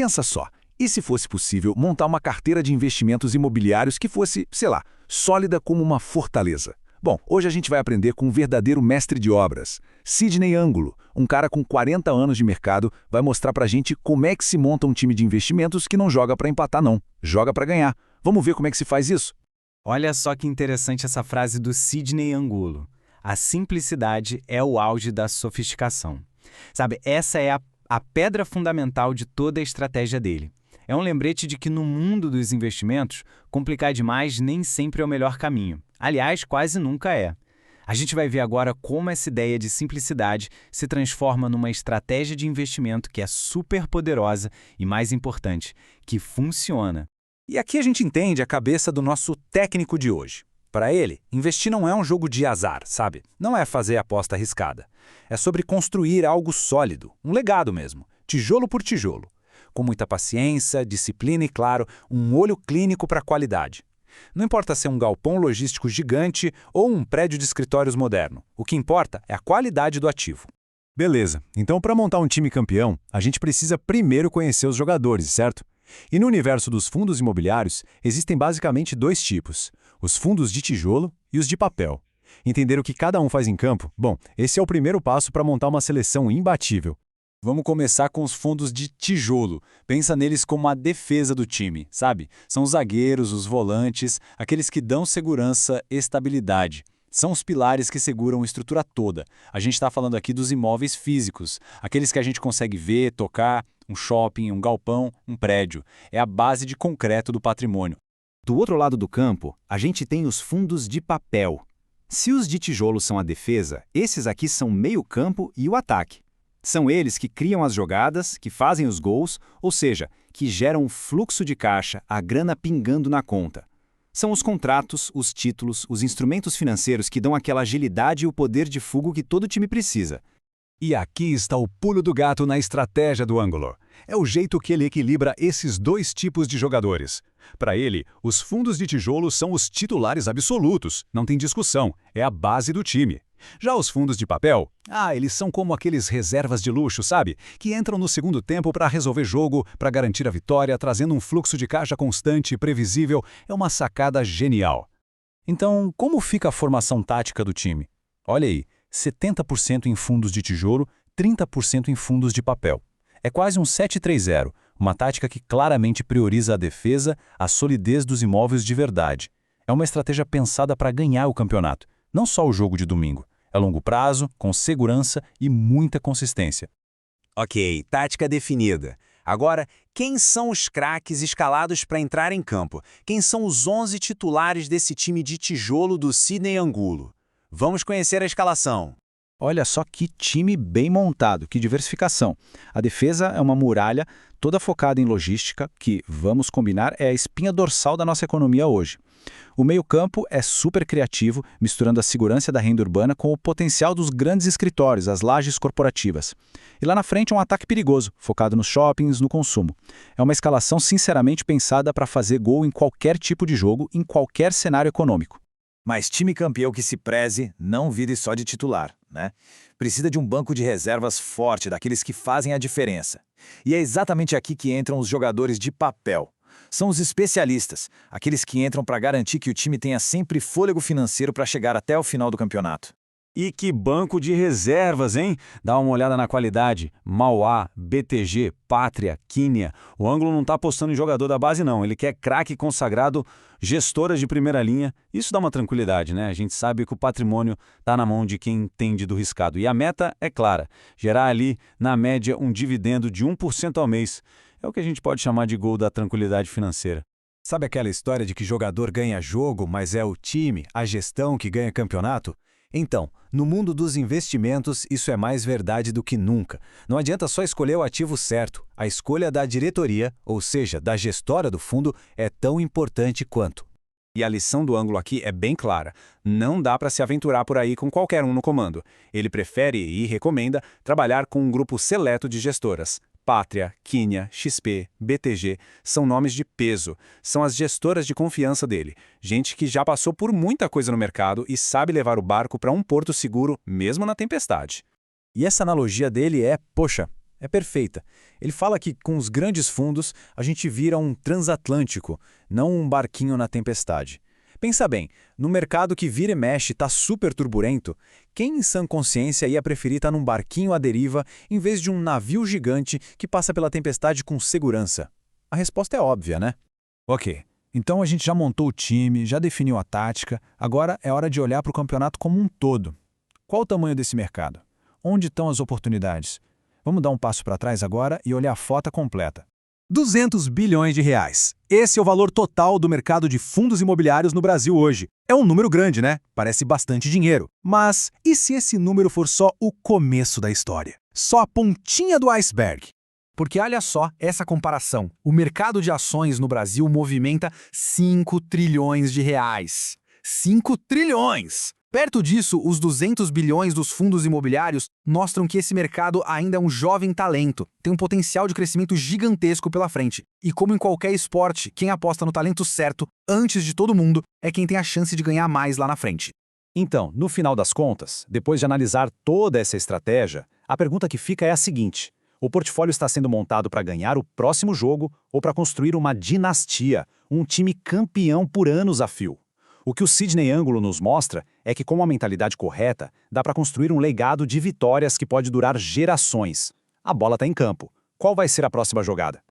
pensa só, e se fosse possível montar uma carteira de investimentos imobiliários que fosse, sei lá, sólida como uma fortaleza? Bom, hoje a gente vai aprender com um verdadeiro mestre de obras. Sidney Angulo, um cara com 40 anos de mercado, vai mostrar pra gente como é que se monta um time de investimentos que não joga pra empatar não, joga pra ganhar. Vamos ver como é que se faz isso? Olha só que interessante essa frase do Sidney Angulo. A simplicidade é o auge da sofisticação. Sabe, essa é a pedra fundamental de toda a estratégia dele. É um lembrete de que no mundo dos investimentos, complicar demais nem sempre é o melhor caminho. Aliás, quase nunca é. A gente vai ver agora como essa ideia de simplicidade se transforma numa estratégia de investimento que é super poderosa e, mais importante, que funciona. E aqui a gente entende a cabeça do nosso técnico de hoje. Para ele, investir não é um jogo de azar, sabe? Não é fazer aposta arriscada. É sobre construir algo sólido, um legado mesmo, tijolo por tijolo. Com muita paciência, disciplina e, claro, um olho clínico para a qualidade. Não importa ser um galpão logístico gigante ou um prédio de escritórios moderno. O que importa é a qualidade do ativo. Beleza, então para montar um time campeão, a gente precisa primeiro conhecer os jogadores, certo? E no universo dos fundos imobiliários, existem basicamente dois tipos, os fundos de tijolo e os de papel. Entender o que cada um faz em campo? Bom, esse é o primeiro passo para montar uma seleção imbatível. Vamos começar com os fundos de tijolo. Pensa neles como a defesa do time, sabe? São os zagueiros, os volantes, aqueles que dão segurança e estabilidade. São os pilares que seguram a estrutura toda. A gente está falando aqui dos imóveis físicos, aqueles que a gente consegue ver, tocar, um shopping, um galpão, um prédio. É a base de concreto do patrimônio. Do outro lado do campo, a gente tem os fundos de papel. Se os de tijolo são a defesa, esses aqui são meio campo e o ataque. São eles que criam as jogadas, que fazem os gols, ou seja, que geram um fluxo de caixa, a grana pingando na conta. São os contratos, os títulos, os instrumentos financeiros que dão aquela agilidade e o poder de fogo que todo time precisa. E aqui está o pulo do gato na estratégia do Angulo. É o jeito que ele equilibra esses dois tipos de jogadores. Para ele, os fundos de tijolo são os titulares absolutos, não tem discussão, é a base do time. Já os fundos de papel, eles são como aqueles reservas de luxo, sabe? Que entram no segundo tempo para resolver jogo, para garantir a vitória, trazendo um fluxo de caixa constante e previsível. É uma sacada genial. Então, como fica a formação tática do time? Olha aí, 70% em fundos de tijolo, 30% em fundos de papel. É quase um 7-3-0, uma tática que claramente prioriza a defesa, a solidez dos imóveis de verdade. É uma estratégia pensada para ganhar o campeonato, não só o jogo de domingo. É longo prazo, com segurança e muita consistência. Ok, tática definida. Agora, quem são os craques escalados para entrar em campo? Quem são os 11 titulares desse time de tijolo do Sidney Angulo? Vamos conhecer a escalação. Olha só que time bem montado, que diversificação. A defesa é uma muralha toda focada em logística, que, vamos combinar, é a espinha dorsal da nossa economia hoje. O meio-campo é super criativo, misturando a segurança da renda urbana com o potencial dos grandes escritórios, as lajes corporativas. E lá na frente um ataque perigoso, focado nos shoppings, no consumo. É uma escalação sinceramente pensada para fazer gol em qualquer tipo de jogo, em qualquer cenário econômico. Mas time campeão que se preze não vive só de titular, né? Precisa de um banco de reservas forte, daqueles que fazem a diferença. E é exatamente aqui que entram os jogadores de papel. São os especialistas, aqueles que entram para garantir que o time tenha sempre fôlego financeiro para chegar até o final do campeonato. E que banco de reservas, hein? Dá uma olhada na qualidade. Mauá, BTG, Pátria, Quínia. O Angulo não está apostando em jogador da base, não. Ele quer craque consagrado, gestoras de primeira linha. Isso dá uma tranquilidade, né? A gente sabe que o patrimônio está na mão de quem entende do riscado. E a meta é clara, gerar ali, na média, um dividendo de 1% ao mês. É o que a gente pode chamar de gol da tranquilidade financeira. Sabe aquela história de que jogador ganha jogo, mas é o time, a gestão que ganha campeonato? Então, no mundo dos investimentos, isso é mais verdade do que nunca. Não adianta só escolher o ativo certo. A escolha da diretoria, ou seja, da gestora do fundo, é tão importante quanto. E a lição do Angulo aqui é bem clara. Não dá para se aventurar por aí com qualquer um no comando. Ele prefere e recomenda trabalhar com um grupo seleto de gestoras. Pátria, Quínia, XP, BTG, são nomes de peso. São as gestoras de confiança dele. Gente que já passou por muita coisa no mercado e sabe levar o barco para um porto seguro, mesmo na tempestade. E essa analogia dele é, poxa, É perfeita. Ele fala que com os grandes fundos a gente vira um transatlântico, não um barquinho na tempestade. Pensa bem, no mercado que vira e mexe está super turbulento, quem em sã consciência ia preferir estar num barquinho à deriva em vez de um navio gigante que passa pela tempestade com segurança? A resposta é óbvia, né? Ok, então a gente já montou o time, já definiu a tática, agora é hora de olhar para o campeonato como um todo. Qual o tamanho desse mercado? Onde estão as oportunidades? Vamos dar um passo para trás agora e olhar a foto completa. 200 bilhões de reais. Esse é o valor total do mercado de fundos imobiliários no Brasil hoje. É um número grande, né? Parece bastante dinheiro. Mas e se esse número for só o começo da história? Só a pontinha do iceberg? Porque olha só essa comparação. O mercado de ações no Brasil movimenta 5 trilhões de reais. 5 trilhões! Perto disso, os 200 bilhões dos fundos imobiliários mostram que esse mercado ainda é um jovem talento, tem um potencial de crescimento gigantesco pela frente. E como em qualquer esporte, quem aposta no talento certo, antes de todo mundo, é quem tem a chance de ganhar mais lá na frente. Então, no final das contas, depois de analisar toda essa estratégia, a pergunta que fica é a seguinte: o portfólio está sendo montado para ganhar o próximo jogo ou para construir uma dinastia, um time campeão por anos a fio? O que o Sidney Angulo nos mostra é que, com uma mentalidade correta, dá para construir um legado de vitórias que pode durar gerações. A bola está em campo. Qual vai ser a próxima jogada?